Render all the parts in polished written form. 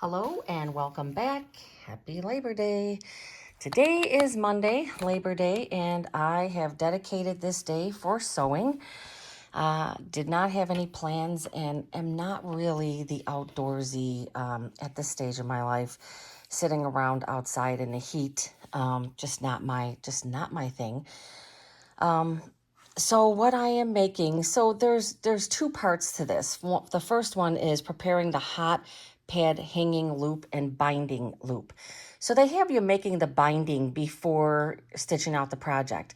Hello and welcome back. Happy Labor Day. Today is Monday, Labor Day, and I have dedicated this day for sewing. Did not have any plans and am not really the outdoorsy at this stage of my life. Sitting around outside in the heat, just not my thing. So what I am making, so there's two parts to this. The first one is preparing the hot pad hanging loop and binding loop. So they have you making the binding before stitching out the project.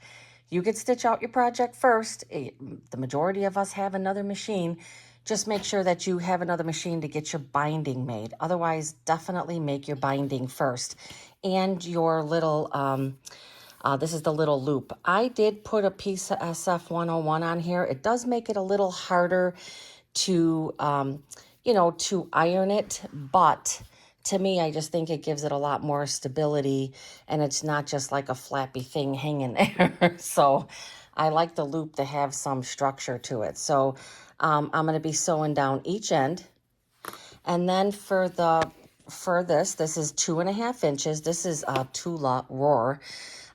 You could stitch out your project first. The majority of us have another machine. Just make sure that you have another machine to get your binding made. Otherwise, definitely make your binding first. And your little this is the little loop. I did put a piece of SF 101 on here. It does make it a little harder to, to iron it, but to me, I just think it gives it a lot more stability and it's not just like a flappy thing hanging there. So I like the loop to have some structure to it. So I'm going to be sewing down each end. And then for this is 2.5 inches. This is a Tula Roar.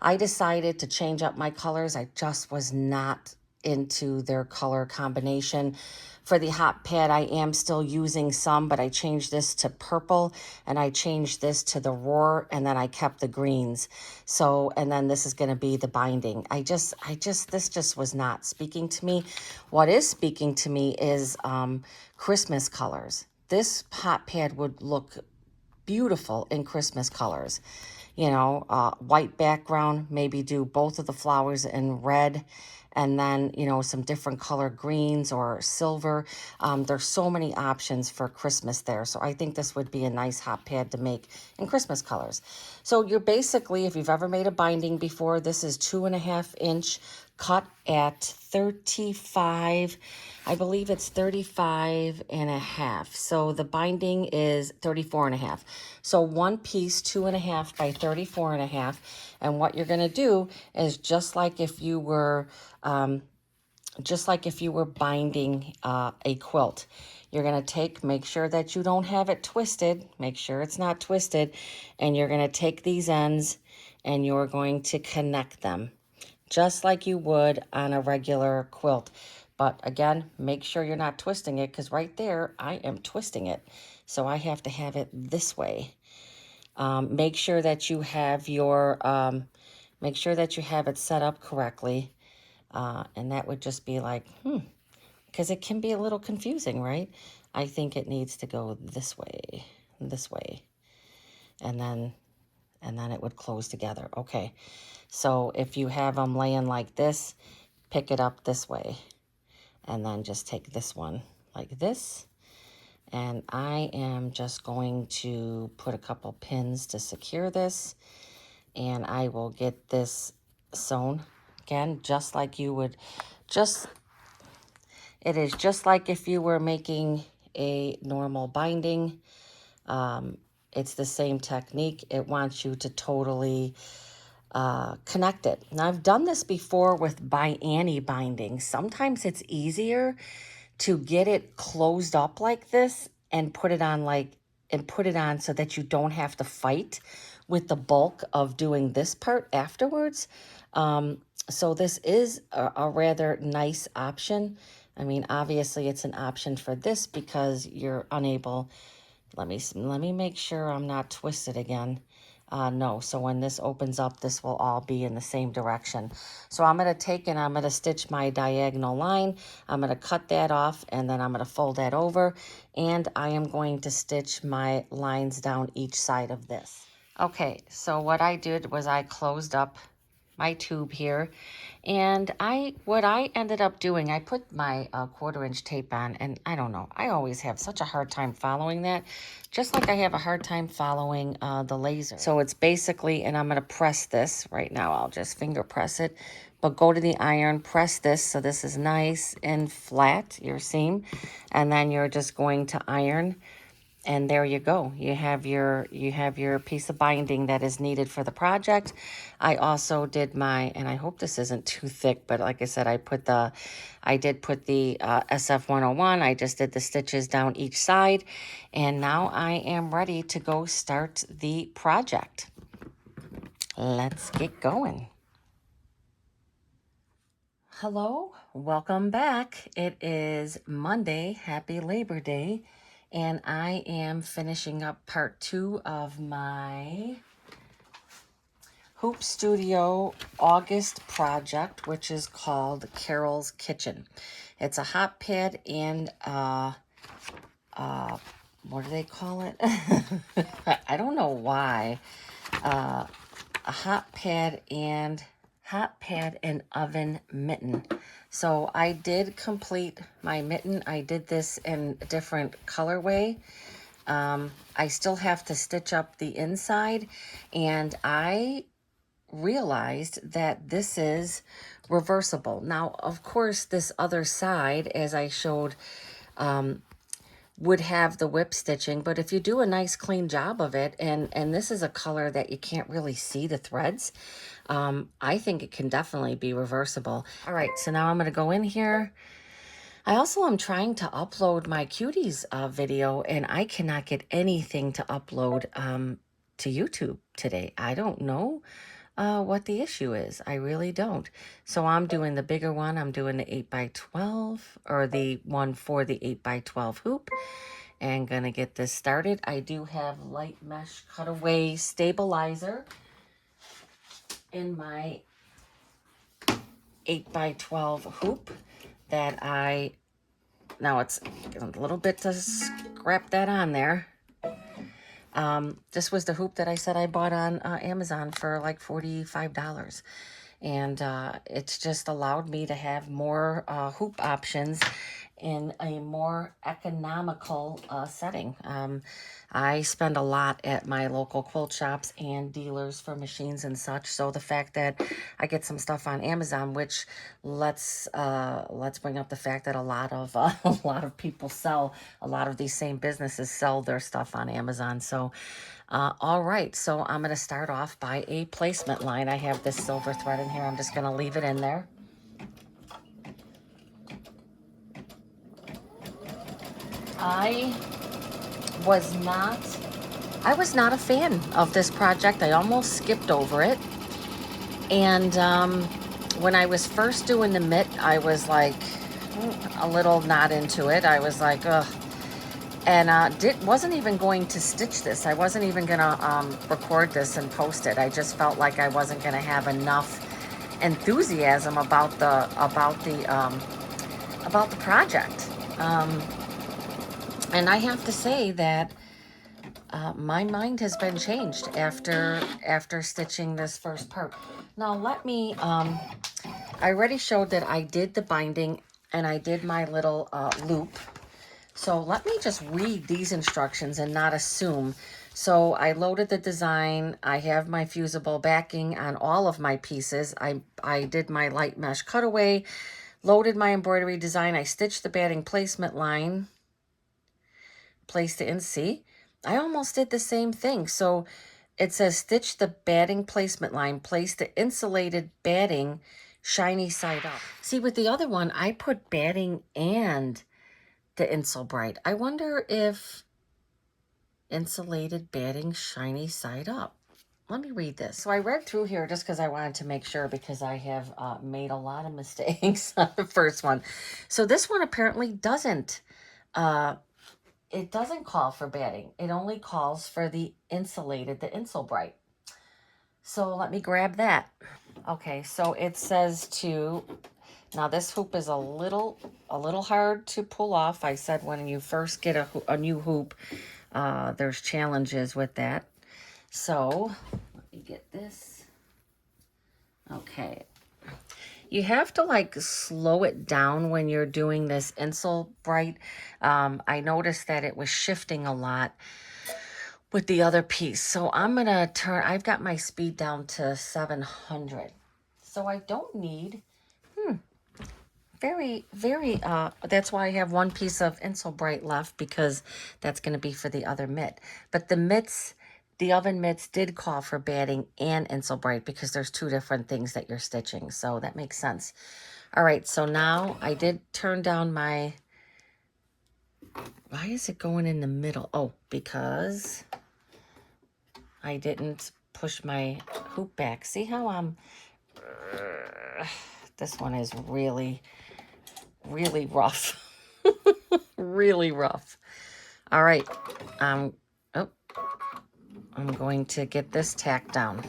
I decided to change up my colors. I just was not into their color combination. For the hot pad, I am still using some, but I changed this to purple and I changed this to the Roar, and then I kept the greens. So, and then this is going to be the binding. This just was not speaking to me. What is speaking to me is Christmas colors. This hot pad would look beautiful in Christmas colors. White background, maybe do both of the flowers in red, and then, some different color greens or silver. There's so many options for Christmas there. So I think this would be a nice hot pad to make in Christmas colors. So you're basically, if you've ever made a binding before, this is 2.5 inch cut at 35, I believe it's 35 and a half. So the binding is 34 and a half. So one piece, 2.5 by 34 and a half. And what you're going to do is just like if you were binding a quilt. You're going to make sure that you don't have it twisted, make sure it's not twisted, and you're going to take these ends and you're going to connect them just like you would on a regular quilt. But again, make sure you're not twisting it, because right there, I am twisting it. So I have to have it this way. Make sure that you have it set up correctly. And that would just be like, because it can be a little confusing, right? I think it needs to go this way, and then it would close together. Okay, so if you have them laying like this, pick it up this way, and then just take this one like this. And I am just going to put a couple pins to secure this, and I will get this sewn again, just like you would, it is just like if you were making a normal binding. It's the same technique. It wants you to totally connect it. Now, I've done this before with Annie binding. Sometimes it's easier to get it closed up like this and put it on so that you don't have to fight with the bulk of doing this part afterwards. So this is a rather nice option. I mean, obviously it's an option for this because you're unable. Let me make sure I'm not twisted again. No, so when this opens up, this will all be in the same direction. So I'm going to take and I'm going to stitch my diagonal line. I'm going to cut that off, and then I'm going to fold that over, and I am going to stitch my lines down each side of this. Okay, so what I did was I closed up my tube here, and what I ended up doing, I put my 1/4 inch tape on, and I don't know, I always have such a hard time following that, just like I have a hard time following the laser. So it's basically, and I'm going to press this right now, I'll just finger press it, but go to the iron, press this so this is nice and flat, your seam, and then you're just going to iron And there you go. You have your piece of binding that is needed for the project. I also did my, and I hope this isn't too thick, but like I said, I did put the SF101. I just did the stitches down each side, and now I am ready to go start the project. Let's get going. Hello, welcome back. It is Monday, happy Labor Day, and I am finishing up part 2 of my Hoop Studio August project, which is called Carol's Kitchen. It's a hot pad and what do they call it? I don't know why. A hot pad and oven mitten. So I did complete my mitten. I did this in a different colorway. I still have to stitch up the inside, and I realized that this is reversible. Now, of course, this other side, as I showed, would have the whip stitching, but if you do a nice clean job of it, and this is a color that you can't really see the threads, I think it can definitely be reversible. All right, so now I'm going to go in here. I also am trying to upload my cuties video, and I cannot get anything to upload to YouTube today. I don't know what the issue is. I really don't. So I'm doing the bigger one. I'm doing the 8x12, or the one for the 8x12 hoop, and gonna get this started. I do have light mesh cutaway stabilizer in my 8x12 hoop that now it's a little bit to scrap that on there. This was the hoop that I said I bought on Amazon for like $45. And it's just allowed me to have more hoop options in a more economical setting. I spend a lot at my local quilt shops and dealers for machines and such. So the fact that I get some stuff on Amazon, which let's bring up the fact that a lot of people sell, a lot of these same businesses sell their stuff on Amazon. So all right, so I'm going to start off by a placement line. I have this silver thread in here. I'm just going to leave it in there. I was not a fan of this project. I almost skipped over it. And when I was first doing the mitt, I was like a little not into it. I was like, ugh. And wasn't even going to stitch this. I wasn't even going to record this and post it. I just felt like I wasn't going to have enough enthusiasm about the project. And I have to say that my mind has been changed after stitching this first part. Now let me, I already showed that I did the binding and I did my little loop. So let me just read these instructions and not assume. So I loaded the design. I have my fusible backing on all of my pieces. I did my light mesh cutaway, loaded my embroidery design. I stitched the batting placement line, placed it in. See, I almost did the same thing. So it says stitch the batting placement line, place the insulated batting shiny side up. See, with the other one, I put batting and the Insul-Bright. I wonder if insulated batting shiny side up. Let me read this. So I read through here just because I wanted to make sure, because I have made a lot of mistakes on the first one. So this one apparently doesn't, it doesn't call for batting. It only calls for the insulated, the Insul-Bright. So let me grab that. Okay, so it says to, now this hoop is a little hard to pull off. I said when you first get a new hoop, there's challenges with that. So let me get this. Okay. You have to like slow it down when you're doing this Insul-Bright. I noticed that it was shifting a lot with the other piece. So I'm going to turn, I've got my speed down to 700. So I don't need very, very, that's why I have one piece of Insul Bright left, because that's going to be for the other mitt. But the mitts, the oven mitts did call for batting and Insul Bright because there's two different things that you're stitching. So that makes sense. All right, so now I did turn down my, why is it going in the middle? Oh, because I didn't push my hoop back. See how I'm, this one is really, really rough. Really rough. All right. Oh, I'm going to get this tacked down.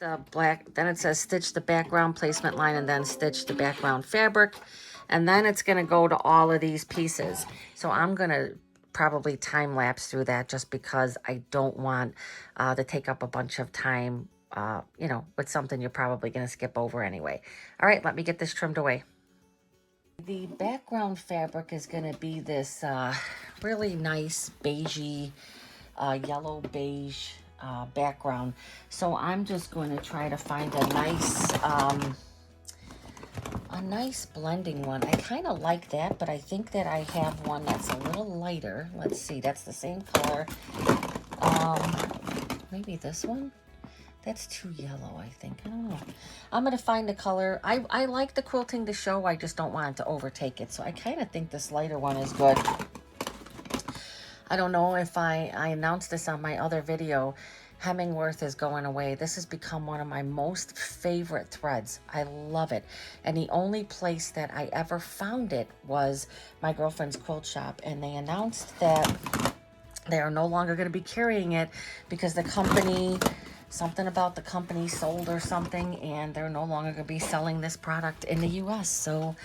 The black, then it says stitch the background placement line and then stitch the background fabric. And then it's going to go to all of these pieces. So I'm going to probably time lapse through that just because I don't want to take up a bunch of time, you know, with something you're probably going to skip over anyway. All right, let me get this trimmed away. The background fabric is going to be this really nice beigey, yellow beige background. So I'm just going to try to find a nice blending one. I kind of like that, but I think that I have one that's a little lighter. Let's see, that's the same color. Maybe this one? That's too yellow, I think. I don't know. I'm going to find the color. I like the quilting to show. I just don't want it to overtake it. So I kind of think this lighter one is good. I don't know if I announced this on my other video. Hemingworth is going away. This has become one of my most favorite threads. I love it. And the only place that I ever found it was my girlfriend's quilt shop. And they announced that they are no longer going to be carrying it because the company, something about the company sold or something, and they're no longer going to be selling this product in the US. So,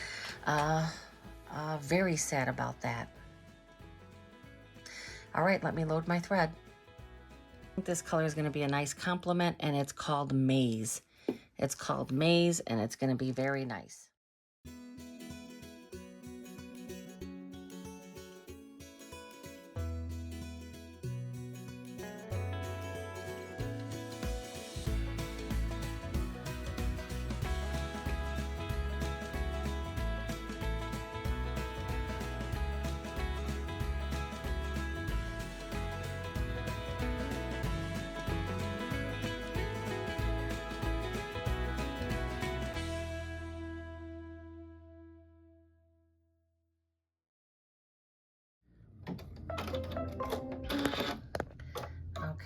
very sad about that. All right, let me load my thread. I think this color is going to be a nice complement, and it's called Maize. It's called Maize, and it's going to be very nice.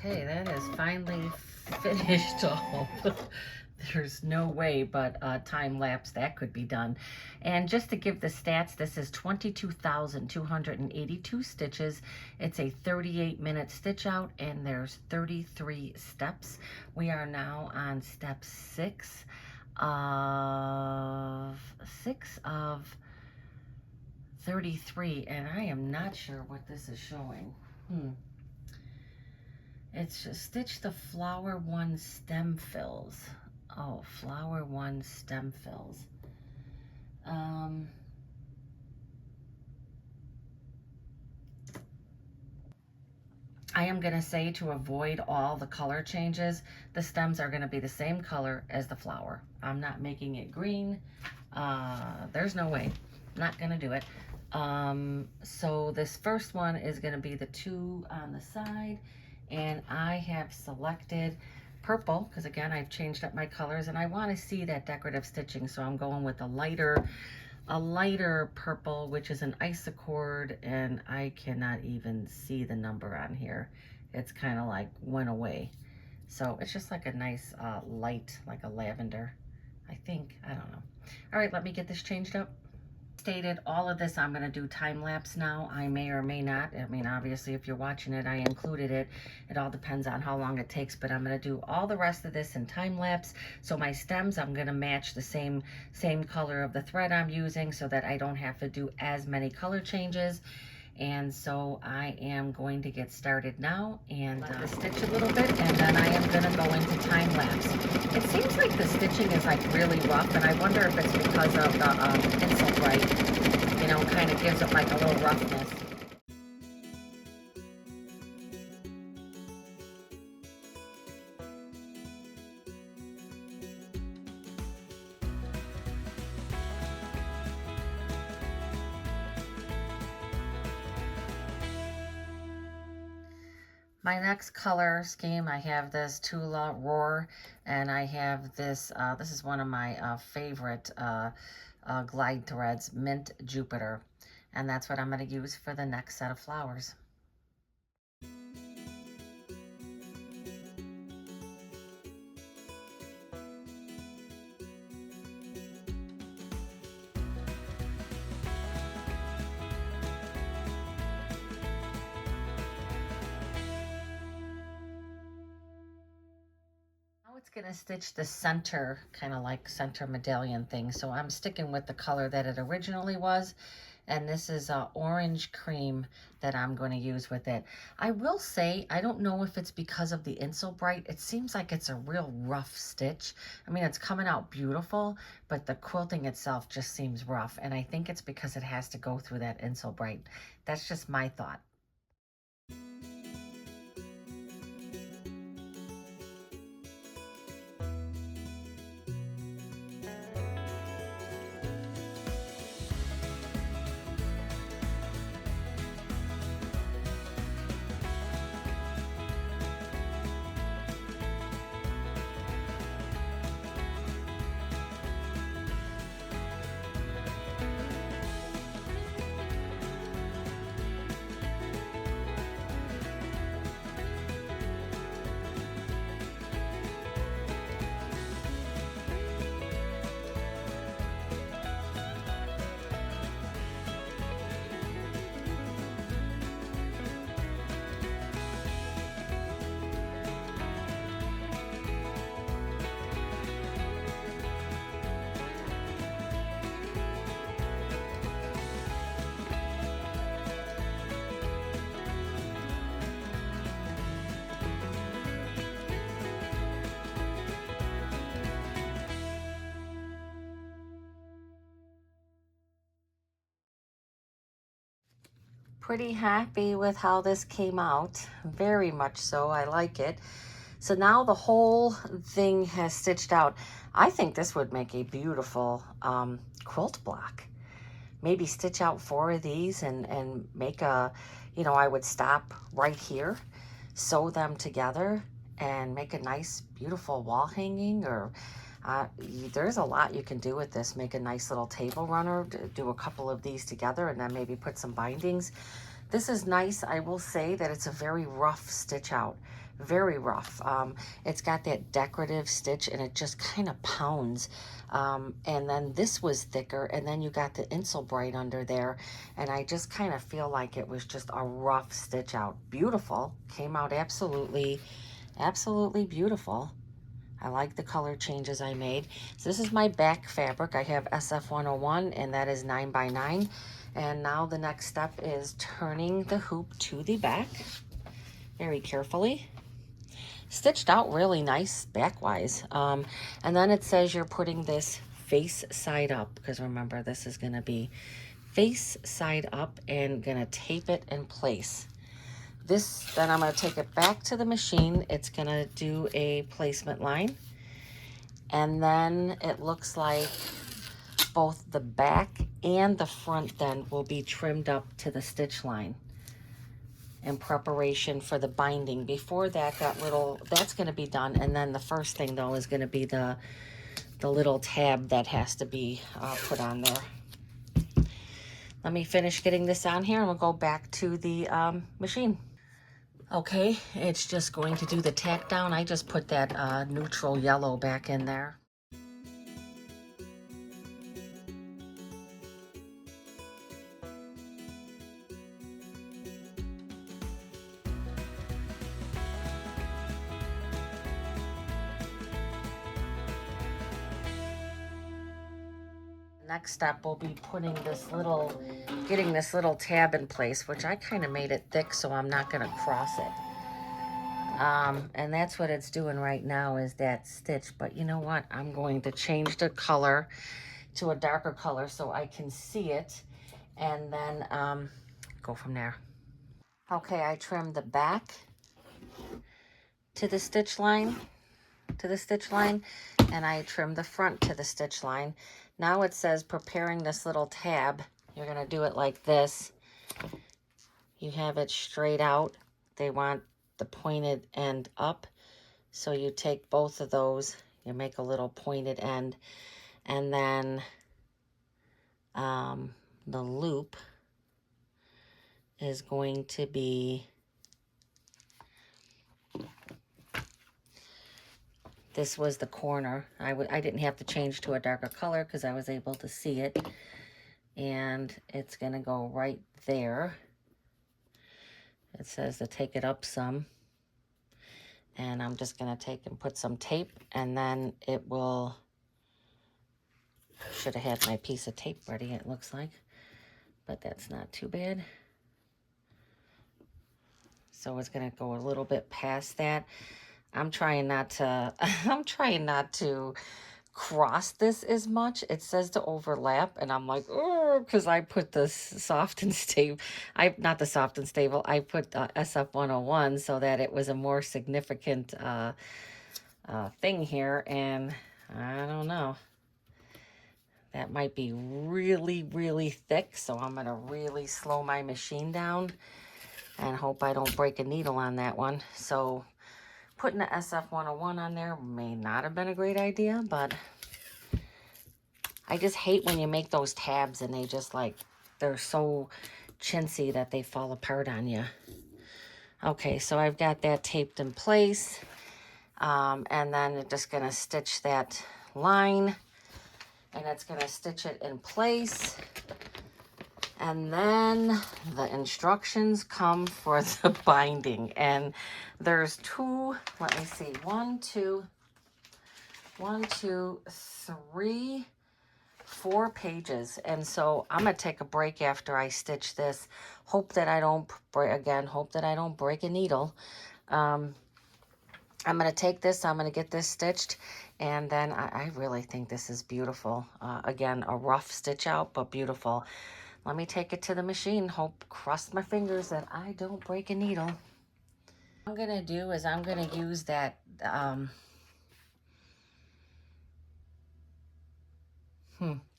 Okay, that is finally finished off. There's no way but time lapse that could be done. And just to give the stats, this is 22,282 stitches. It's a 38-minute stitch out, and there's 33 steps. We are now on step 6 of 33, and I am not sure what this is showing. It's just stitch the flower 1 stem fills. Oh, flower 1 stem fills. I am going to say, to avoid all the color changes, the stems are going to be the same color as the flower. I'm not making it green. There's no way. Not going to do it. So this first one is going to be the 2 on the side. And I have selected purple because, again, I've changed up my colors and I want to see that decorative stitching. So I'm going with a lighter purple, which is an Isacord, and I cannot even see the number on here. It's kind of like went away. So it's just like a nice light, like a lavender, I think. I don't know. All right, let me get this changed up. Stated all of this I'm going to do time lapse now. I may or may not. I mean, obviously if you're watching it, I included it. It all depends on how long it takes, but I'm going to do all the rest of this in time lapse. So my stems, I'm going to match the same color of the thread I'm using so that I don't have to do as many color changes. And so I am going to get started now and stitch a little bit, and then I am going to go into time lapse. It seems like the stitching is like really rough, and I wonder if it's because of the pencil bright, you know, kind of gives it like a little roughness. My next color scheme, I have this Tula Roar, and I have this, this is one of my favorite glide threads, Mint Jupiter. And that's what I'm going to use for the next set of flowers. It's going to stitch the center, kind of like center medallion thing. So I'm sticking with the color that it originally was. And this is orange cream that I'm going to use with it. I will say, I don't know if it's because of the Insel Bright. It seems like it's a real rough stitch. I mean, it's coming out beautiful, but the quilting itself just seems rough. And I think it's because it has to go through that Insel Bright. That's just my thought. Pretty happy with how this came out, very much so. I like it. So now the whole thing has stitched out. I think this would make a beautiful quilt block. Maybe stitch out 4 of these and make a, you know, I would stop right here, sew them together, and make a nice beautiful wall hanging. Or there's a lot you can do with this. Make a nice little table runner, do a couple of these together, and then maybe put some bindings. This is nice. I will say that it's a very rough stitch out, very rough. It's got that decorative stitch, and it just kind of pounds. And then this was thicker, and then you got the Insel Bright under there, and I just kind of feel like it was just a rough stitch out. Beautiful. Came out absolutely beautiful. I like the color changes I made. So this is my back fabric. I have SF101, and that is 9x9. And now the next step is turning the hoop to the back very carefully. Stitched out really nice back-wise. And then it says you're putting this face side up, because remember, this is going to be face side up, and going to tape it in place. This, then I'm going to take it back to the machine. It's going to do a placement line. And then it looks like both the back and the front then will be trimmed up to the stitch line in preparation for the binding. Before that, that's going to be done. And then the first thing, though, is going to be the little tab that has to be put on there. Let me finish getting this on here, and we'll go back to the machine. Okay, it's just going to do the tack down. I just put that neutral yellow back in there. Next step will be getting this little tab in place, which I kind of made it thick so I'm not going to cross it. And that's what it's doing right now, is that stitch. But you know what? I'm going to change the color to a darker color so I can see it, and then go from there. Okay, I trimmed the back to the stitch line, and I trimmed the front to the stitch line. Now it says preparing this little tab. You're going to do it like this. You have it straight out. They want the pointed end up. So you take both of those, you make a little pointed end, and then the loop is going to be, this was the corner. I didn't have to change to a darker color because I was able to see it. And it's going to go right there. It says to take it up some. And I'm just going to take and put some tape, and then it will, should have had my piece of tape ready, it looks like. But that's not too bad. So it's going to go a little bit past that. I'm trying not to cross this as much. It says to overlap, and I'm like, oh, because I put the soft and stable, not the soft and stable, I put SF101 so that it was a more significant thing here, and I don't know. That might be really, really thick, so I'm going to really slow my machine down and hope I don't break a needle on that one. So putting the SF101 on there may not have been a great idea, but I just hate when you make those tabs and they just like, they're so chintzy that they fall apart on you. Okay, so I've got that taped in place. And then I'm just going to stitch that line, and it's going to stitch it in place. And then the instructions come for the binding. And there's two, let me see, one, two, three, 4 pages. And so I'm going to take a break after I stitch this. Hope that I don't break a needle. I'm going to take this, I'm going to get this stitched, and then I really think this is beautiful. Again, a rough stitch out, but beautiful. Let me take it to the machine. Cross my fingers that I don't break a needle. What I'm going to do is I'm going to use that,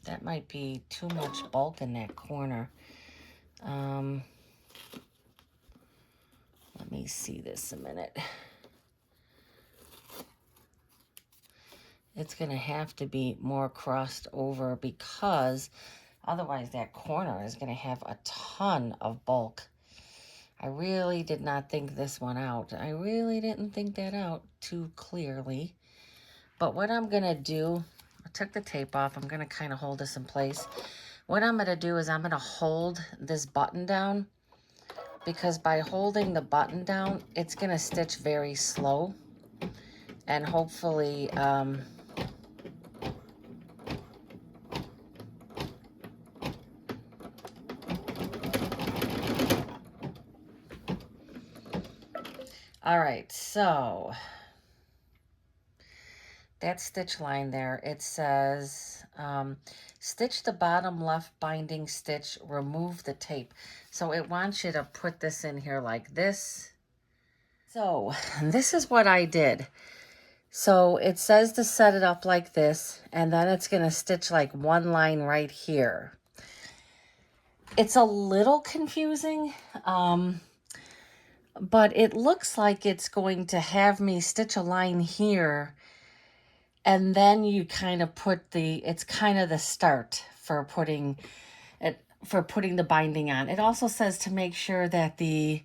that might be too much bulk in that corner. Let me see this a minute. It's going to have to be more crossed over, because otherwise that corner is going to have a ton of bulk. I really did not think this one out. I really didn't think that out too clearly. But what I'm going to do, I took the tape off. I'm going to kind of hold this in place. What I'm going to do is I'm going to hold this button down, because by holding the button down, it's going to stitch very slow. And hopefully, all right, so that stitch line there, it says, stitch the bottom left binding stitch, remove the tape. So it wants you to put this in here like this. So this is what I did. So it says to set it up like this, and then it's going to stitch like one line right here. It's a little confusing, but it looks like it's going to have me stitch a line here, and then you kind of put it's kind of the start for putting the binding on. It also says to make sure that the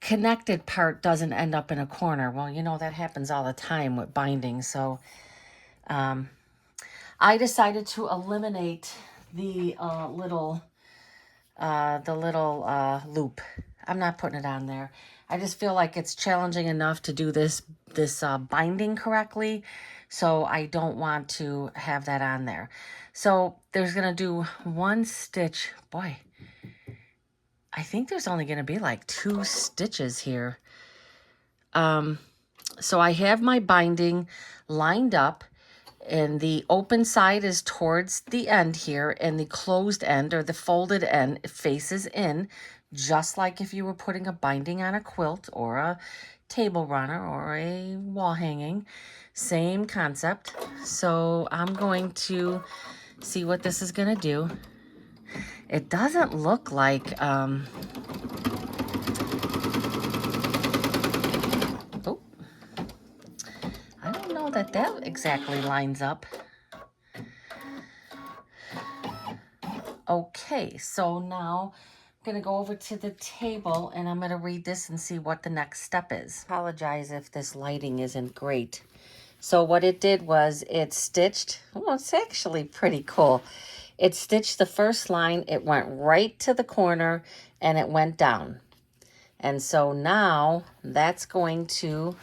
connected part doesn't end up in a corner. Well, you know, that happens all the time with binding. So I decided to eliminate the little loop. I'm not putting it on there. I just feel like it's challenging enough to do this binding correctly, so I don't want to have that on there. So there's gonna do one stitch. Boy, I think there's only gonna be like 2 stitches here. So I have my binding lined up, and the open side is towards the end here, and the closed end or the folded end faces in, just like if you were putting a binding on a quilt or a table runner or a wall hanging. Same concept. So I'm going to see what this is going to do. It doesn't look like, oh, I don't know that that exactly lines up. Okay, so now I'm going to go over to the table and I'm going to read this and see what the next step is. Apologize if this lighting isn't great. So what it did was it stitched, well, it's actually pretty cool. It stitched the first line, it went right to the corner, and it went down. And so now that's going to,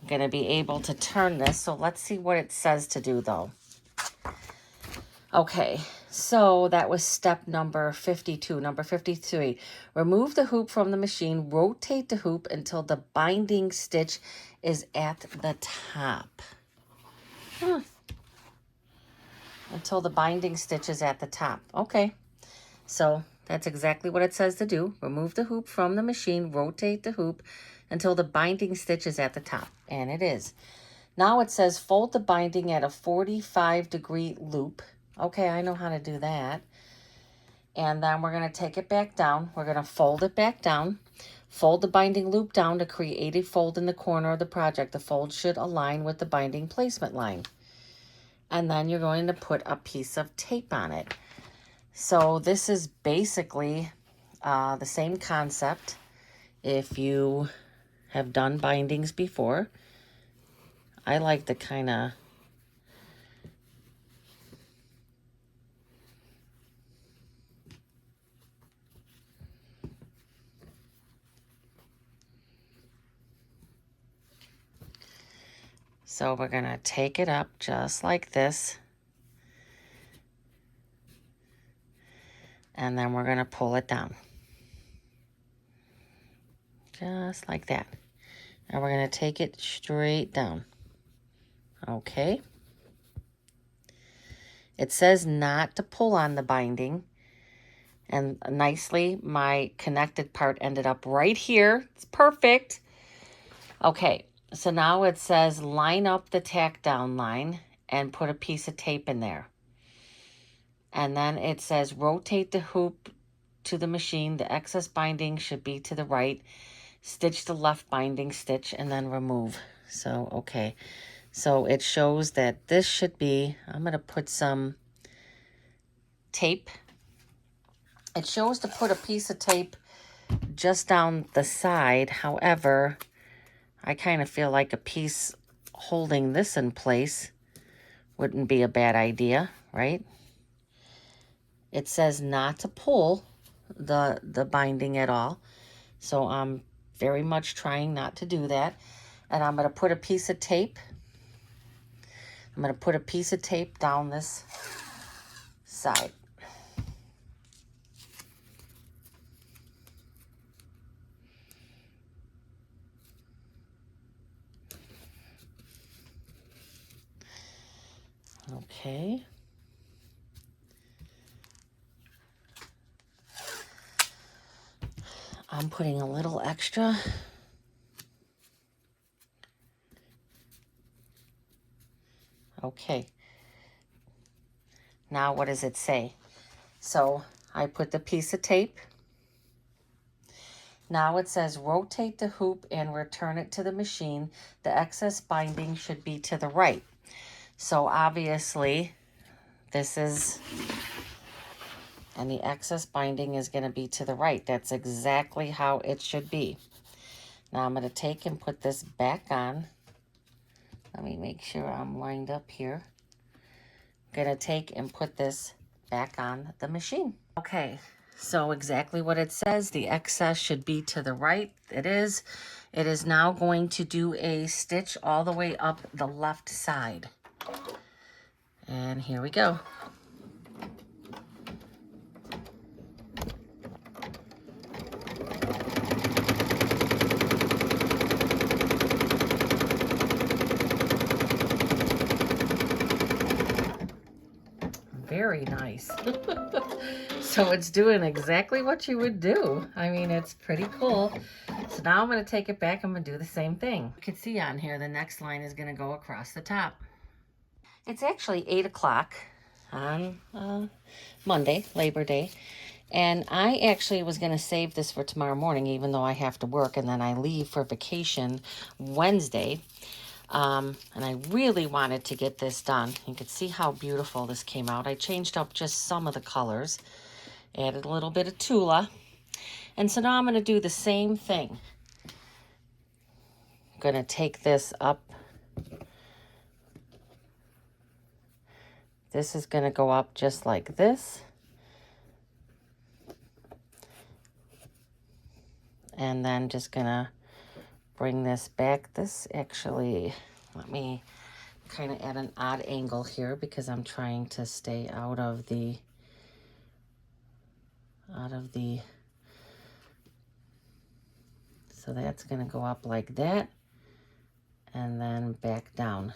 I'm going to be able to turn this. So let's see what it says to do though. Okay, so that was step number 52. Number 53, remove the hoop from the machine, rotate the hoop until the binding stitch is at the top. Until the binding stitch is at the top. Okay, so that's exactly what it says to do. Remove the hoop from the machine, rotate the hoop until the binding stitch is at the top, and it is. Now it says fold the binding at a 45-degree loop. Okay, I know how to do that. And then we're going to take it back down. We're going to fold it back down. Fold the binding loop down to create a fold in the corner of the project. The fold should align with the binding placement line. And then you're going to put a piece of tape on it. So this is basically the same concept. If you have done bindings before, I like to kind of so we're going to take it up just like this. And then we're going to pull it down. Just like that. And we're going to take it straight down. Okay. It says not to pull on the binding. And nicely, my connected part ended up right here. It's perfect. Okay. So now it says line up the tack down line and put a piece of tape in there. And then it says rotate the hoop to the machine. The excess binding should be to the right. Stitch the left binding stitch and then remove. So, okay. So it shows that this should be, I'm going to put some tape. It shows to put a piece of tape just down the side. However, I kind of feel like a piece holding this in place wouldn't be a bad idea, right? It says not to pull the binding at all. So I'm very much trying not to do that. And I'm going to put a piece of tape. I'm going to put a piece of tape down this side. Okay. I'm putting a little extra. Okay. Now what does it say? So I put the piece of tape. Now it says rotate the hoop and return it to the machine. The excess binding should be to the right. So obviously this is, and the excess binding is going to be to the right. That's exactly how it should be. Now I'm going to take and put this back on. Let me make sure I'm lined up here. I'm going to take and put this back on the machine. Okay, So exactly what it says, the excess should be to the right. It is. It is now going to do a stitch all the way up the left side. And here we go. Very nice. So it's doing exactly what you would do. I mean, it's pretty cool. So now I'm going to take it back. I'm going to do the same thing. You can see on here, the next line is going to go across the top. It's actually 8 o'clock on Monday, Labor Day. And I actually was going to save this for tomorrow morning, even though I have to work. And then I leave for vacation Wednesday. And I really wanted to get this done. You could see how beautiful this came out. I changed up just some of the colors, added a little bit of Tula. And so now I'm going to do the same thing. I'm going to take this up. This is going to go up just like this. And then just going to bring this back. This actually, let me kind of at an odd angle here because I'm trying to stay out of the so that's going to go up like that and then back down,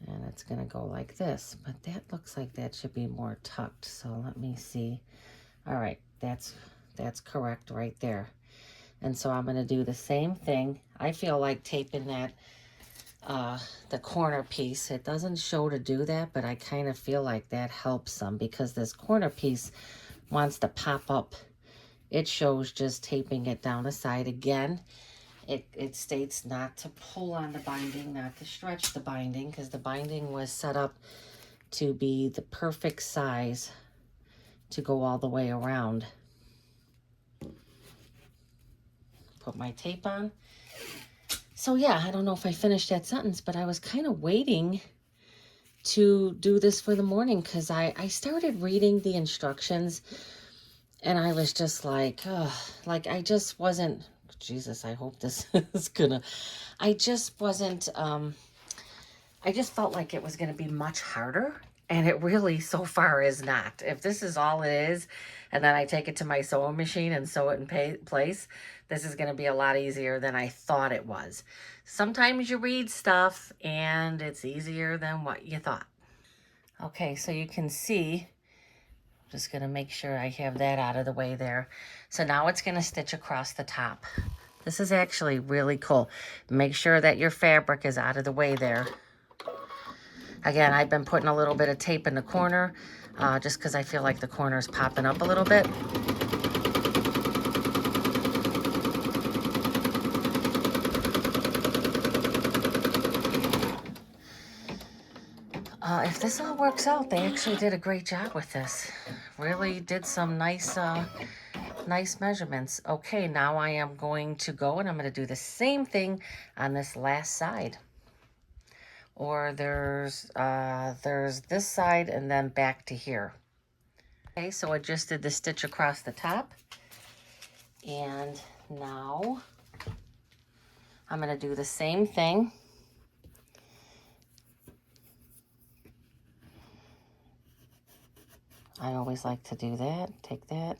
and it's going to go like this, but that looks like that should be more tucked. So let me see. All right, that's correct right there. And so I'm going to do the same thing. I feel like taping that the corner piece. It doesn't show to do that, but I kind of feel like that helps some because this corner piece wants to pop up. It shows just taping it down the side. Again, it states not to pull on the binding, not to stretch the binding, because the binding was set up to be the perfect size to go all the way around. Put my tape on. So yeah, I don't know if I finished that sentence, but I was kind of waiting to do this for the morning because I started reading the instructions and I was just like, I just wasn't, Jesus, I hope this is gonna, I just wasn't, I just felt like it was gonna be much harder, and it really so far is not. If this is all it is, and then I take it to my sewing machine and sew it in place, this is gonna be a lot easier than I thought it was. Sometimes you read stuff and it's easier than what you thought. Okay, so you can see, just gonna make sure I have that out of the way there. So now it's gonna stitch across the top. This is actually really cool. Make sure that your fabric is out of the way there. Again, I've been putting a little bit of tape in the corner just because I feel like the corner is popping up a little bit. If this all works out, they actually did a great job with this. Really did some nice measurements. Okay, now I am going to go and I'm going to do the same thing on this last side. Or there's this side and then back to here. Okay, so I just did the stitch across the top. And now I'm going to do the same thing. I always like to do that. Take that.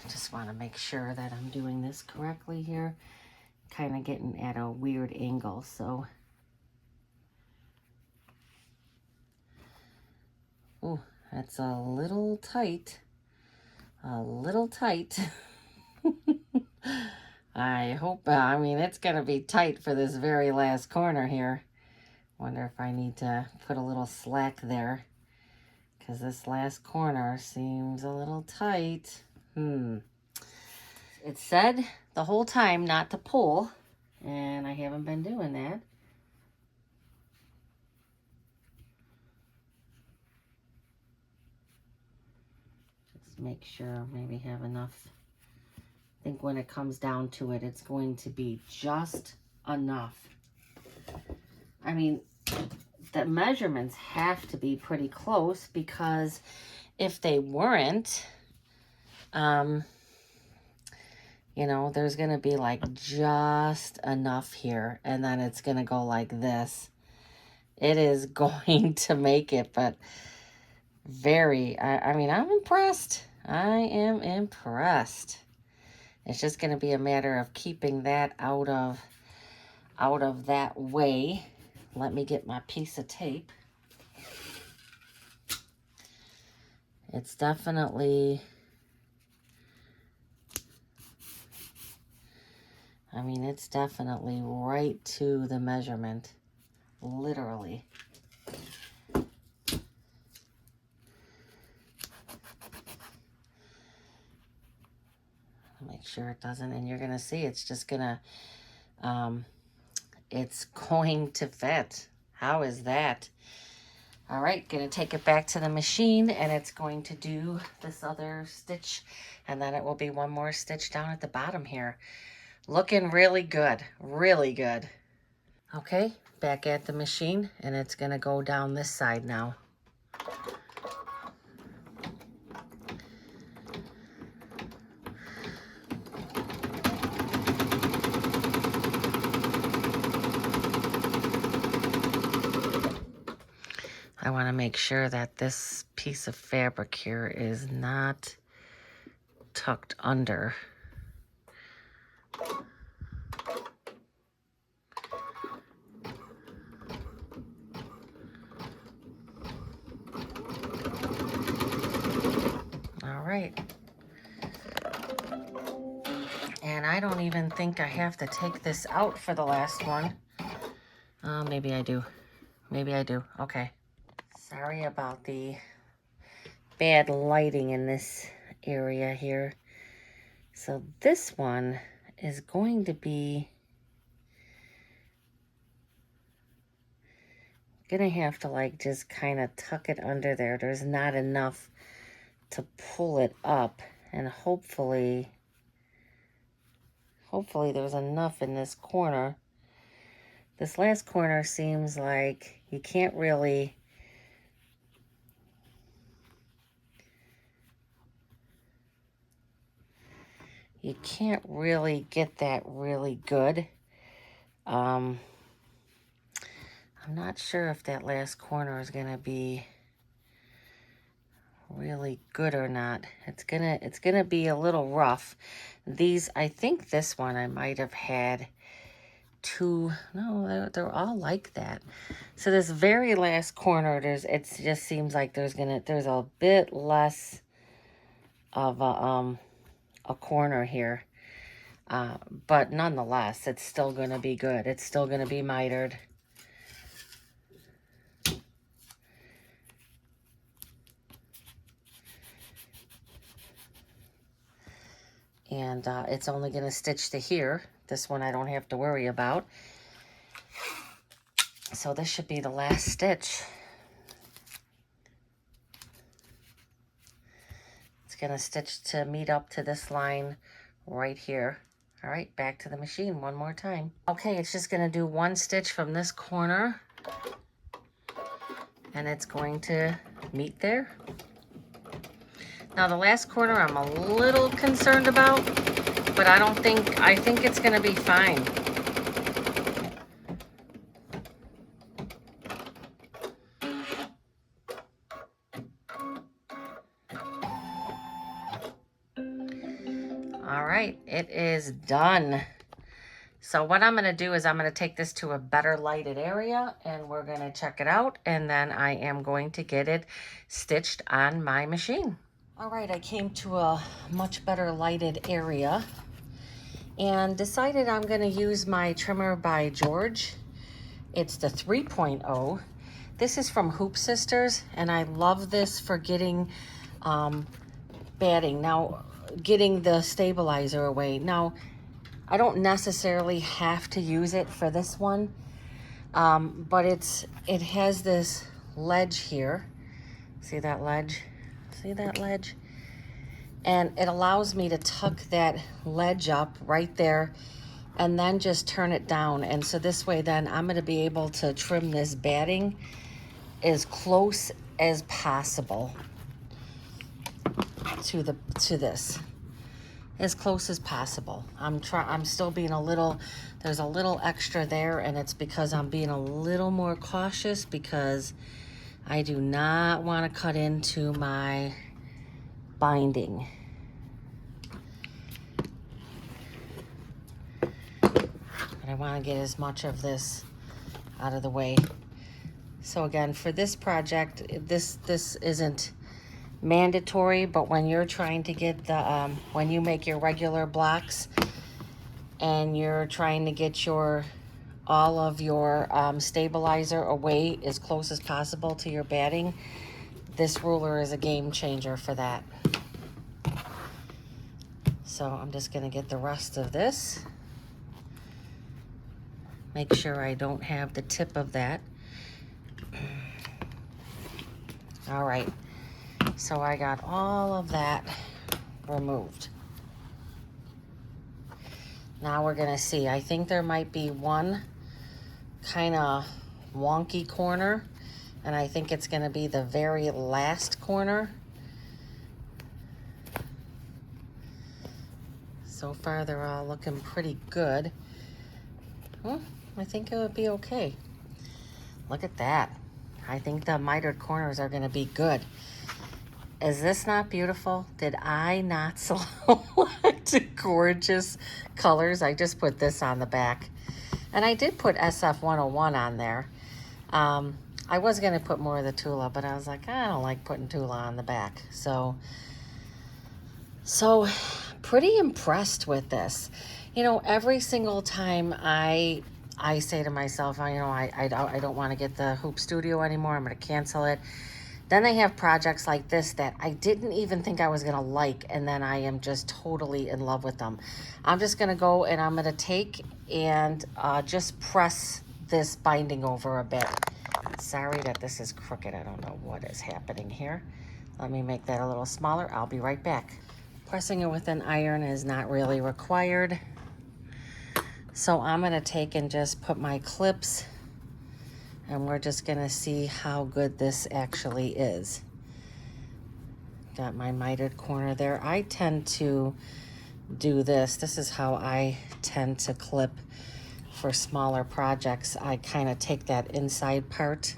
Just want to make sure that I'm doing this correctly here. Kind of getting at a weird angle, so. Ooh, that's a little tight. A little tight. I hope, I mean, it's going to be tight for this very last corner here. Wonder if I need to put a little slack there, because this last corner seems a little tight. It said the whole time not to pull, and I haven't been doing that. Just make sure, maybe have enough. I think when it comes down to it, it's going to be just enough. I mean, the measurements have to be pretty close, because if they weren't, you know, there's going to be like just enough here, and then it's going to go like this. It is going to make it, but I mean, I'm impressed. I am impressed. It's just going to be a matter of keeping that out of that way. Let me get my piece of tape. It's definitely, I mean, it's definitely right to the measurement, literally. Make sure it doesn't, and you're gonna see it's just gonna, it's going to fit. How is that? All right, gonna take it back to the machine, and it's going to do this other stitch, and then it will be one more stitch down at the bottom here. Looking really good, really good. Okay, back at the machine, and it's gonna go down this side now. I want to make sure that this piece of fabric here is not tucked under. All right. And I don't even think I have to take this out for the last one. Maybe I do. Maybe I do. Okay. Sorry about the bad lighting in this area here. So this one is going to be, gonna have to like just kind of tuck it under there. There's not enough to pull it up, and hopefully there's enough in this corner. This last corner seems like you can't really, get that really good. I'm not sure if that last corner is gonna be really good or not. It's gonna be a little rough. I think this one I might have had two. No, they're all like that. So this very last corner, it just seems like there's a bit less of a corner here, but nonetheless, it's still gonna be good. It's still gonna be mitered. And it's only going to stitch to here. This one I don't have to worry about. So this should be the last stitch. It's going to stitch to meet up to this line right here. All right, back to the machine one more time. Okay, it's just going to do one stitch from this corner, and it's going to meet there. Now the last corner I'm a little concerned about, but I think it's gonna be fine. All right, it is done. So what I'm gonna do is I'm gonna take this to a better lighted area, and we're gonna check it out, and then I am going to get it stitched on my machine. All right, I came to a much better lighted area and decided I'm gonna use my trimmer by George. It's the 3.0. This is from Hoop Sisters, and I love this for getting batting. Now, getting the stabilizer away. Now, I don't necessarily have to use it for this one, but it has this ledge here. See that ledge? See that ledge? And it allows me to tuck that ledge up right there and then just turn it down. And so this way then I'm gonna be able to trim this batting as close as possible to this. As close as possible. I'm still being a little, there's a little extra there, and it's because I'm being a little more cautious because I do not want to cut into my binding. But I want to get as much of this out of the way. So again, for this project, this isn't mandatory, but when you're trying to get the, when you make your regular blocks and you're trying to get all of your stabilizer away as close as possible to your batting, this ruler is a game changer for that. So I'm just gonna get the rest of this. Make sure I don't have the tip of that. All right, so I got all of that removed. Now we're gonna see, I think there might be one kind of wonky corner, and I think it's gonna be the very last corner. So far they're all looking pretty good. Well, I think it would be okay. Look at that. I think the mitered corners are gonna be good. Is this not beautiful? Did I not select gorgeous colors? I just put this on the back. And I did put SF 101 on there. I was gonna put more of the Tula, but I was like, I don't like putting Tula on the back. So pretty impressed with this. You know, every single time I say to myself, you know, I don't want to get the Hoop Studio anymore. I'm going to cancel it. Then they have projects like this that I didn't even think I was going to like, and then I am just totally in love with them. I'm just going to go and I'm going to take and just press this binding over a bit. Sorry that this is crooked. I don't know what is happening here. Let me make that a little smaller. I'll be right back. Pressing it with an iron is not really required. So I'm going to take and just put my clips, and we're just going to see how good this actually is. Got my mitered corner there. I tend to do this. This is how I tend to clip for smaller projects. I kind of take that inside part.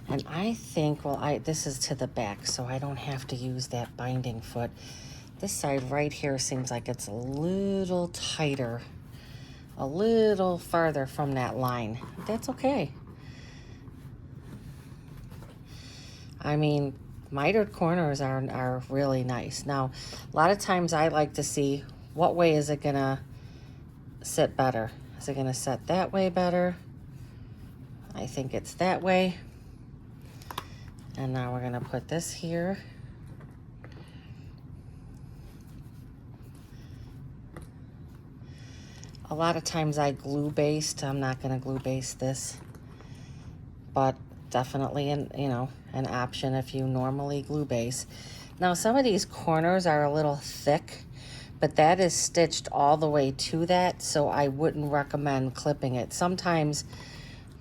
And I think, well, this is to the back, so I don't have to use that binding foot. This side right here seems like it's a little tighter, a little farther from that line. That's okay. I mean, mitered corners are really nice. Now, a lot of times I like to see what way is it gonna sit better. Is it gonna sit that way better? I think it's that way. And now we're gonna put this here. A lot of times I glue based. I'm not gonna glue base this, but definitely an option if you normally glue base. Now some of these corners are a little thick, but that is stitched all the way to that, so I wouldn't recommend clipping it. Sometimes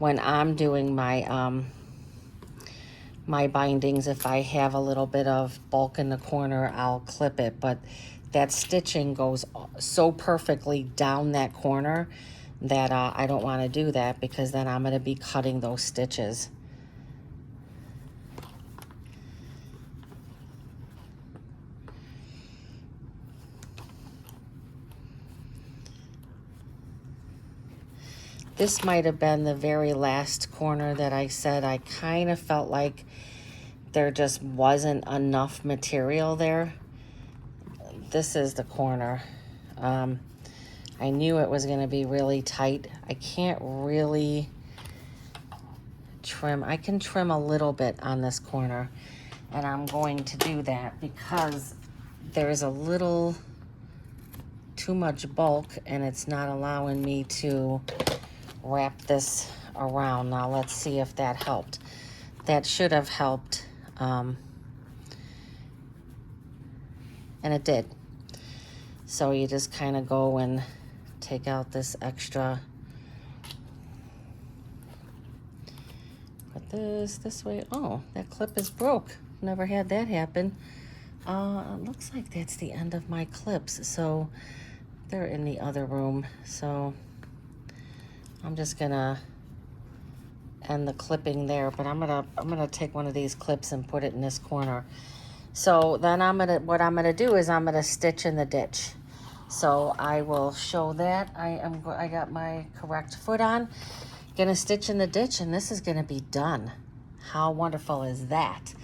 when I'm doing my my bindings, if I have a little bit of bulk in the corner, I'll clip it, but that stitching goes so perfectly down that corner that I don't want to do that, because then I'm going to be cutting those stitches. This might have been the very last corner that I said I kind of felt like there just wasn't enough material there. This is the corner. I knew it was going to be really tight. I can't really trim. I can trim a little bit on this corner, and I'm going to do that because there's a little too much bulk and it's not allowing me to wrap this around. Now let's see if that helped. That should have helped and it did. So you just kind of go and take out this extra. Put this way. Oh, that clip is broke. Never had that happen. It looks like that's the end of my clips. So they're in the other room. So I'm just gonna end the clipping there, but I'm gonna take one of these clips and put it in this corner. So then what I'm gonna do is I'm gonna stitch in the ditch. So I will show that. I got my correct foot on, gonna stitch in the ditch, and this is gonna be done. How wonderful is that?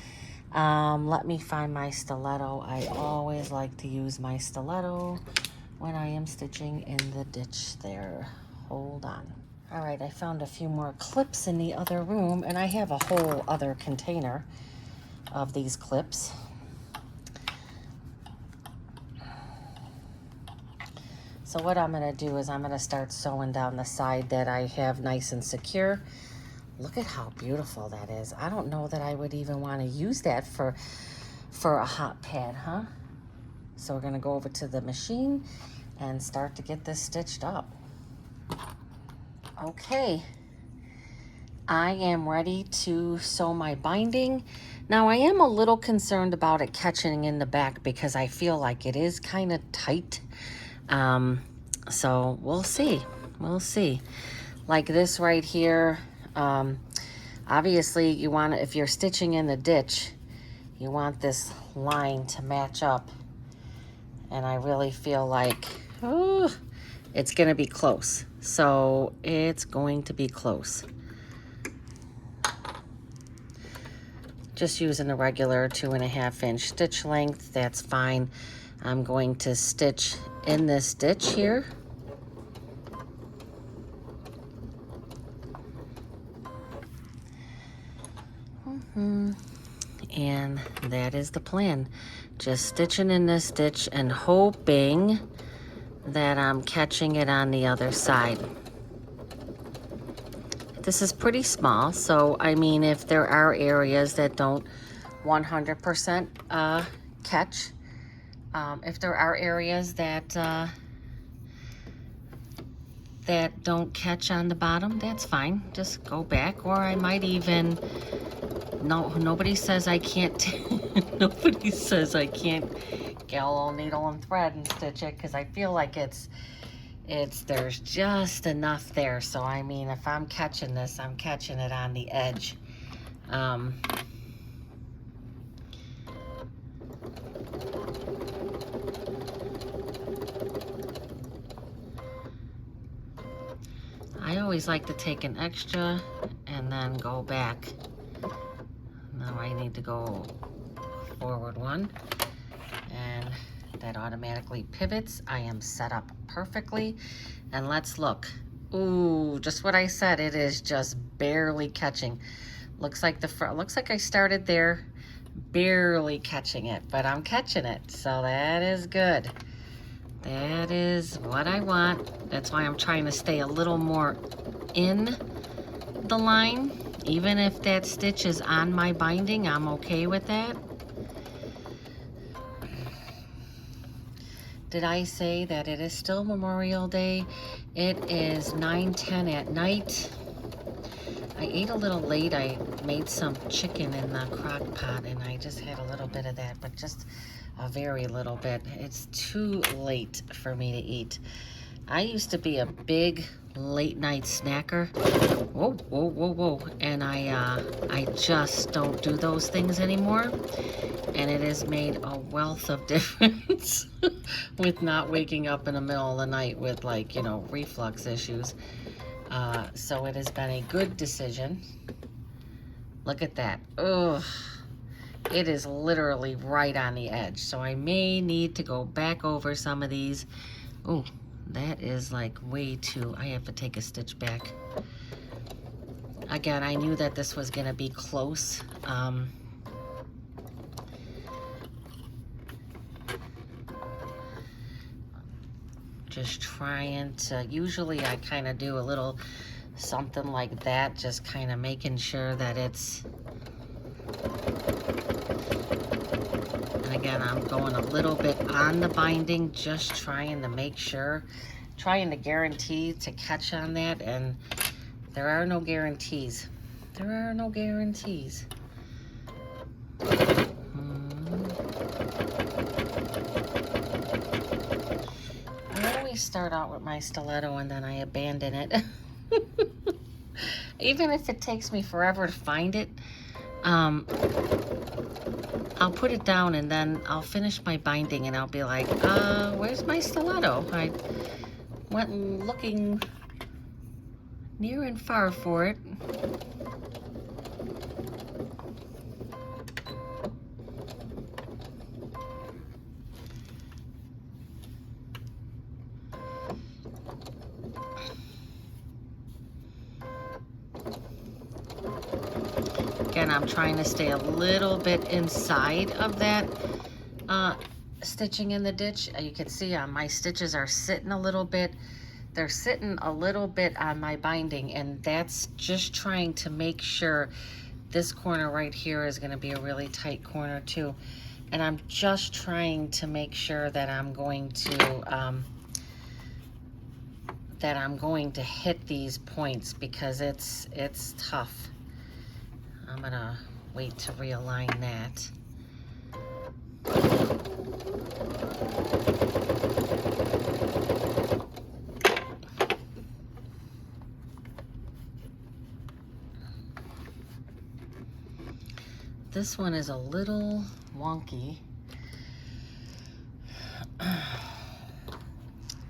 Let me find my stiletto. I always like to use my stiletto when I am stitching in the ditch there. Hold on. All right, I found a few more clips in the other room, and I have a whole other container of these clips. So what I'm gonna do is I'm gonna start sewing down the side that I have nice and secure. Look at how beautiful that is. I don't know that I would even want to use that for a hot pad, huh? So we're gonna go over to the machine and start to get this stitched up. Okay, I am ready to sew my binding. Now I am a little concerned about it catching in the back because I feel like it is kind of tight. So we'll see. Like this right here, obviously you want to, if you're stitching in the ditch, you want this line to match up. And I really feel like, it's going to be close. So it's going to be close. Just using a regular 2.5 inch stitch length, that's fine. I'm going to stitch in this stitch here. And that is the plan. Just stitching in this stitch and hoping that I'm catching it on the other side. This is pretty small, so I mean, if there are areas that don't 100% catch, if there are areas that that don't catch on the bottom, that's fine. Just go back, or I might even, nobody says I can't, nobody says I can't get a little needle and thread and stitch it, because I feel like there's just enough there. So I mean, if I'm catching this, I'm catching it on the edge. I always like to take an extra and then go back. Now I need to go forward one, and that automatically pivots. I am set up perfectly, and let's look. Ooh, just what I said, it is just barely catching. Looks like the front, looks like I started there barely catching it, but I'm catching it, so that is good. That is what I want. That's why I'm trying to stay a little more in the line. Even if that stitch is on my binding, I'm okay with that. Did I say that it is still Memorial Day? It is 9:10 at night. I ate a little late. I made some chicken in the crock pot, and I just had a little bit of that, but just a very little bit. It's too late for me to eat. I used to be a big late night snacker. Whoa, whoa, whoa, whoa. And I just don't do those things anymore. And it has made a wealth of difference with not waking up in the middle of the night with, like, you know, reflux issues. So it has been a good decision. Look at that. Ugh. It is literally right on the edge. So I may need to go back over some of these. Oh, that is like way too, I have to take a stitch back. Again, I knew that this was gonna be close. Just trying to, usually I kind of do a little something like that, just kind of making sure that it's, and again, and I'm going a little bit on the binding, just trying to make sure, trying to guarantee to catch on that, and there are no guarantees. There are no guarantees. I always start out with my stiletto and then I abandon it. Even if it takes me forever to find it, I'll put it down and then I'll finish my binding and I'll be like, where's my stiletto? I went looking near and far for it. Again, I'm trying to stay a little bit inside of that stitching in the ditch. You can see my stitches are sitting a little bit. They're sitting a little bit on my binding, and that's just trying to make sure this corner right here is going to be a really tight corner too. And I'm just trying to make sure that I'm going to hit these points, because it's tough. I'm gonna wait to realign that. This one is a little wonky.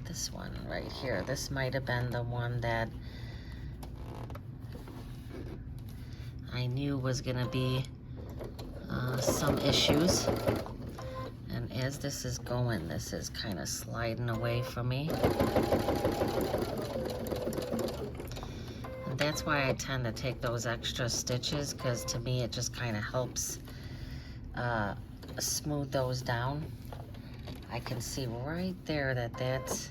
This one right here, this might have been the one that I knew was gonna be some issues. And as this is going, this is kind of sliding away from me. And that's why I tend to take those extra stitches, because to me it just kind of helps smooth those down. I can see right there that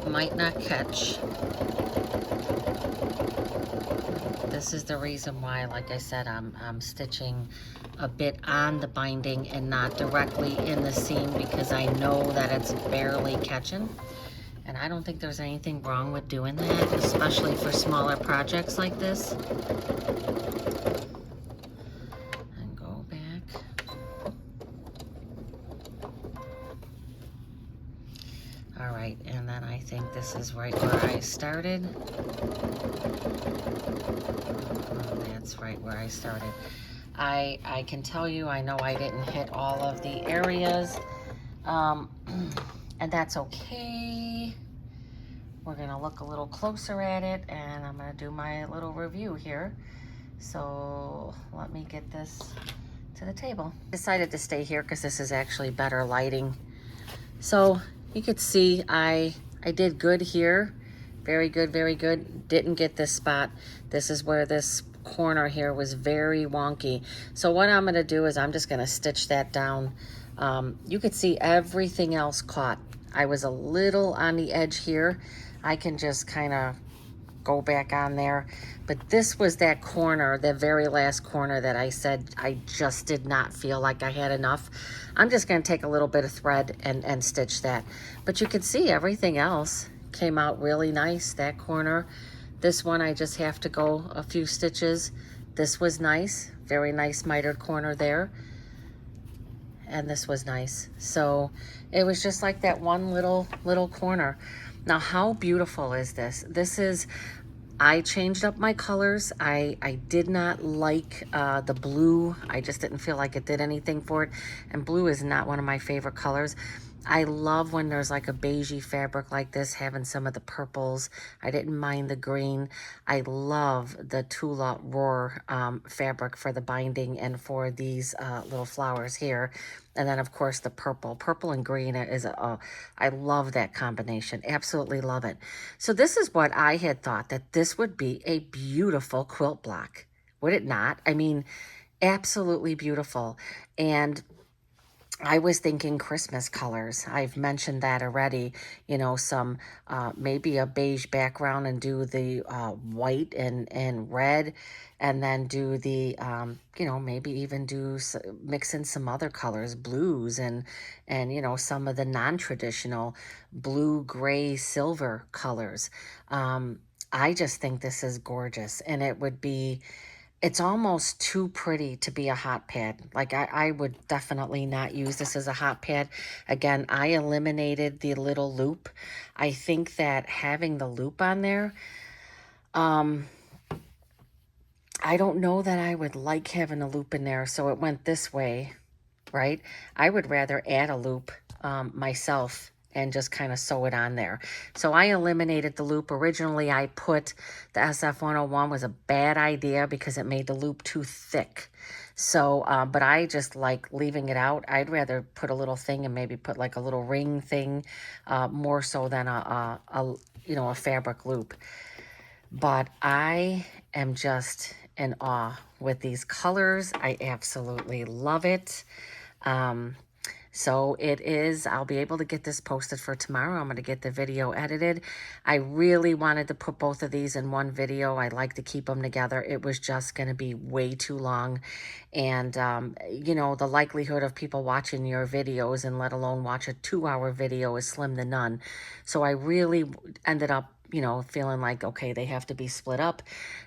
might not catch. This is the reason why, like I said, I'm stitching a bit on the binding and not directly in the seam, because I know that it's barely catching. And I don't think there's anything wrong with doing that, especially for smaller projects like this. And go back. All right, and then I think this is right where I started. Oh, that's right where I started. I can tell you, I know I didn't hit all of the areas, and that's okay. We're gonna look a little closer at it, and I'm gonna do my little review here. So let me get this to the table. Decided to stay here because this is actually better lighting. So you could see I did good here. Very good, very good. Didn't get this spot. This is where this corner here was very wonky. So what I'm gonna do is I'm just gonna stitch that down. You could see everything else caught. I was a little on the edge here. I can just kind of go back on there. But this was that corner, the very last corner that I said I just did not feel like I had enough. I'm just gonna take a little bit of thread and stitch that. But you can see everything else came out really nice, that corner. This one, I just have to go a few stitches. This was nice, very nice mitered corner there. And this was nice. So it was just like that one little corner. Now, how beautiful is this? This is, I changed up my colors. I did not like the blue. I just didn't feel like it did anything for it. And blue is not one of my favorite colors. I love when there's like a beigey fabric like this, having some of the purples. I didn't mind the green. I love the Tula Roar fabric for the binding and for these little flowers here. And then of course the purple. Purple and green is, I love that combination. Absolutely love it. So this is what I had thought, that this would be a beautiful quilt block. Would it not? I mean, absolutely beautiful. And I was thinking Christmas colors. I've mentioned that already. You know, some maybe a beige background and do the white and red, and then do the you know, maybe even mix in some other colors, blues and you know, some of the non-traditional blue, gray, silver colors. I just think this is gorgeous, and it would be, it's almost too pretty to be a hot pad. Like I would definitely not use this as a hot pad. Again, I eliminated the little loop. I think that having the loop on there, um, I don't know that I would like having a loop in there. So it went this way, right? I would rather add a loop myself and just kind of sew it on there. So I eliminated the loop. Originally, I put the SF101 was a bad idea because it made the loop too thick. So, but I just like leaving it out. I'd rather put a little thing and maybe put like a little ring thing, more so than a you know, a fabric loop. But I am just in awe with these colors. I absolutely love it. Um, so it is, I'll be able to get this posted for tomorrow. I'm going to get the video edited. I really wanted to put both of these in one video. I like to keep them together. It was just going to be way too long. And, you know, the likelihood of people watching your videos and let alone watch a 2-hour video is slim to none. So I really ended up, you know, feeling like, okay, they have to be split up.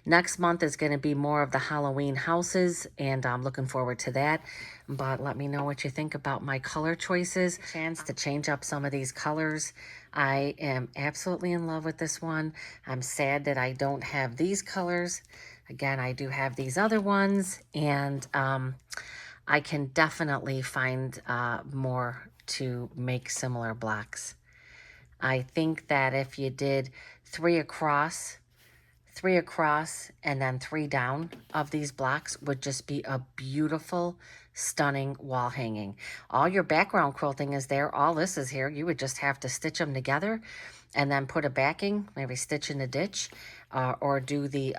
Next month is going to be more of the Halloween houses, and I'm looking forward to that. But let me know what you think about my color choices. Chance to change up some of these colors. I am absolutely in love with this one. I'm sad that I don't have these colors. Again, I do have these other ones, and I can definitely find more to make similar blocks. I think that if you did 3 across, and then 3 down of these blocks would just be a beautiful, stunning wall hanging. All your background quilting is there. All this is here. You would just have to stitch them together and then put a backing, maybe stitch in the ditch, or do the,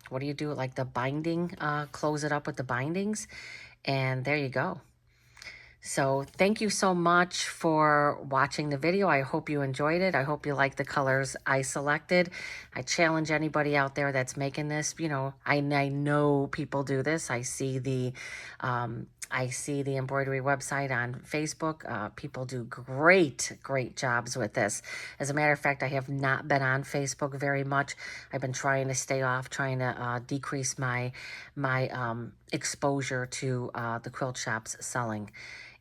what do you do? Like the binding, close it up with the bindings. And there you go. So thank you so much for watching the video. I hope you enjoyed it. I hope you like the colors I selected. I challenge anybody out there that's making this. You know, I know people do this. I see the embroidery website on Facebook. People do great jobs with this. As a matter of fact, I have not been on Facebook very much. I've been trying to stay off, trying to decrease my exposure to the quilt shops selling.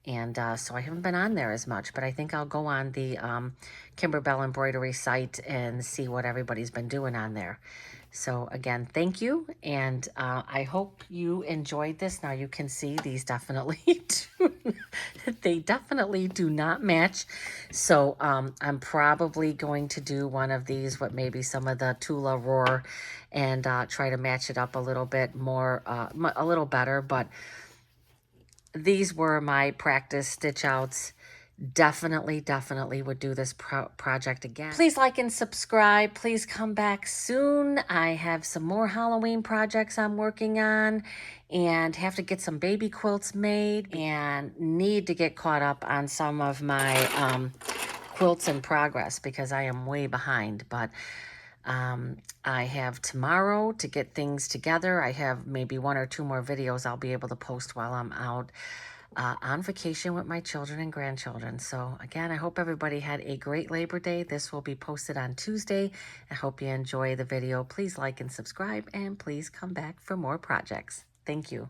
And so I haven't been on there as much, but I think I'll go on the Kimberbell embroidery site and see what everybody's been doing on there. So again, thank you, and I hope you enjoyed this. Now you can see these definitely they definitely do not match. So I'm probably going to do one of these with maybe some of the Tula Roar and try to match it up a little bit more, a little better, but these were my practice stitch outs. Definitely would do this project again. Please like and subscribe. Please come back soon. I have some more Halloween projects I'm working on and have to get some baby quilts made and need to get caught up on some of my quilts in progress because I am way behind. But I have tomorrow to get things together. I have maybe 1 or 2 more videos I'll be able to post while I'm out on vacation with my children and grandchildren. So again, I hope everybody had a great Labor Day. This will be posted on Tuesday. I hope you enjoy the video. Please like and subscribe, and please come back for more projects. Thank you.